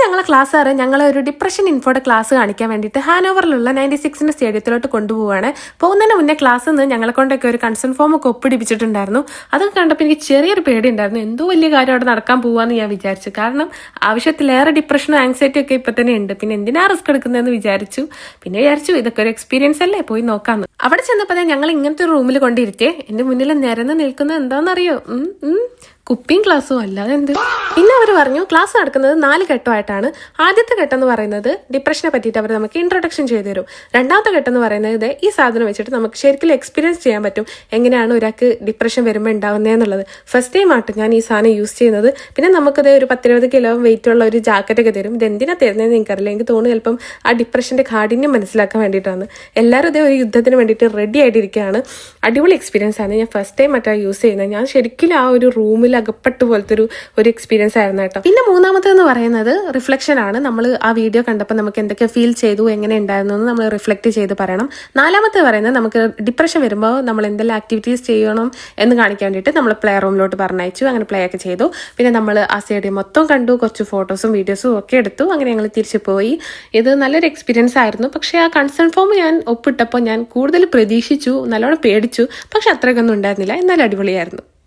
ഞങ്ങളെ ക്ലാസ്സുകാർ ഞങ്ങളെ ഒരു ഡിപ്രഷൻ ഇൻഫോയുടെ ക്ലാസ് കാണിക്കാൻ വേണ്ടിയിട്ട് ഹാനോവറിലുള്ള 96ന്റെ സ്റ്റേഡിയത്തിലോട്ട് കൊണ്ടുപോവാണ്. പോകുന്നതിന് മുന്നേ ക്ലാസ്സിൽ നിന്ന് ഞങ്ങളെ കൊണ്ടൊക്കെ ഒരു കൺസേൺ ഫോം ഒക്കെ ഒപ്പിടിപ്പിച്ചിട്ടുണ്ടായിരുന്നു. അതൊക്കെ കണ്ടപ്പോൾ എനിക്ക് ചെറിയൊരു പേടി ഉണ്ടായിരുന്നു. എന്തോ വലിയ കാര്യം അവിടെ നടക്കാൻ പോവാന്ന് ഞാൻ വിചാരിച്ചു. കാരണം ആവശ്യത്തിലേറെ ഡിപ്രഷനും ആങ്സൈറ്റി ഒക്കെ ഇപ്പൊ തന്നെ ഉണ്ട്. പിന്നെ എന്തിനാ റിസ്ക് എടുക്കുന്നതെന്ന് വിചാരിച്ചു. പിന്നെ വിചാരിച്ചു ഇതൊക്കെ ഒരു എക്സ്പീരിയൻസ് അല്ലേ, പോയി നോക്കാന്ന്. അവിടെ ചെന്നപ്പോൾ ഞങ്ങൾ ഇങ്ങനത്തെ ഒരു റൂമിൽ കൊണ്ടിരിക്കേ എന്റെ മുന്നിൽ നിരന്ന് നിൽക്കുന്നത് എന്താണെന്നറിയോ? കുപ്പിയും ക്ലാസ്സും അല്ലാതെ എന്ത്. പിന്നെ അവർ പറഞ്ഞു ക്ലാസ് നടക്കുന്നത് 4 ഘട്ടമായിട്ടാണ്. ആദ്യത്തെ ഘട്ടം എന്ന് പറയുന്നത് ഡിപ്രഷനെ പറ്റിയിട്ട് അവർ നമുക്ക് ഇൻട്രൊഡക്ഷൻ ചെയ്തു തരും. രണ്ടാമത്തെ ഘട്ടം എന്ന് പറയുന്നത് ഈ സാധനം വെച്ചിട്ട് നമുക്ക് ശരിക്കും എക്സ്പീരിയൻസ് ചെയ്യാൻ പറ്റും എങ്ങനെയാണ് ഒരാൾക്ക് ഡിപ്രഷൻ വരുമ്പോൾ ഉണ്ടാവുന്നതെന്നുള്ളത്. ഫസ്റ്റ് ടൈം ആയിട്ട് ഞാൻ ഈ സാധനം യൂസ് ചെയ്യുന്നത്. പിന്നെ നമുക്കത് ഒരു 10-20 കിലോ വെയിറ്റ് ഉള്ള ഒരു ജാക്കറ്റൊക്കെ തരും. ഇത് എന്തിനാ തരുന്നതെന്ന് എനിക്കറിയില്ല. എനിക്ക് തോന്നുന്നു ചിലപ്പം ആ ഡിപ്രഷന്റെ കാഠിന്യം മനസ്സിലാക്കാൻ വേണ്ടിയിട്ടാണ്. എല്ലാവരും ഇതേ ഒരു യുദ്ധത്തിന് വേണ്ടിയിട്ട് റെഡി ആയിട്ടിരിക്കുകയാണ്. അടിപൊളി എക്സ്പീരിയൻസ് ആണ്. ഞാൻ ഫസ്റ്റ് ടൈം ആയിട്ടാണ് യൂസ് ചെയ്യുന്നത്. ഞാൻ ശരിക്കും ആ ഒരു റൂമിൽ അകപ്പെട്ട പോലത്തെ ഒരു എക്സ്പീരിയൻസ് ആയിരുന്നു കേട്ടോ. പിന്നെ മൂന്നാമത്തെന്ന് പറയുന്നത് റിഫ്ലക്ഷൻ ആണ്. നമ്മൾ ആ വീഡിയോ കണ്ടപ്പോൾ നമുക്ക് എന്തൊക്കെ ഫീൽ ചെയ്തു, എങ്ങനെ ഉണ്ടായിരുന്നു എന്ന് നമ്മൾ റിഫ്ലക്ട് ചെയ്ത് പറയണം. നാലാമത്തെ പറയുന്നത് നമുക്ക് ഡിപ്രഷൻ വരുമ്പോൾ നമ്മൾ എന്തെല്ലാം ആക്ടിവിറ്റീസ് ചെയ്യണം എന്ന് കാണിക്കാൻ വേണ്ടിയിട്ട് നമ്മൾ പ്ലേ റൂമിലോട്ട് പറഞ്ഞയച്ചു. അങ്ങനെ പ്ലേ ഒക്കെ ചെയ്തു. പിന്നെ നമ്മൾ ആ സ്റ്റേഡിയം മൊത്തം കണ്ടു, കുറച്ച് ഫോട്ടോസും വീഡിയോസും ഒക്കെ എടുത്തു. അങ്ങനെ ഞങ്ങൾ തിരിച്ചു പോയി. ഇത് നല്ലൊരു എക്സ്പീരിയൻസ് ആയിരുന്നു. പക്ഷേ ആ കൺസേൺ ഫോം ഞാൻ ഒപ്പിട്ടപ്പോൾ ഞാൻ കൂടുതൽ പ്രതീക്ഷിച്ചു, നല്ലോണം പേടിച്ചു. പക്ഷെ അത്രയ്ക്കൊന്നും ഉണ്ടായിരുന്നില്ല. എന്നാലും അടിപൊളിയായിരുന്നു.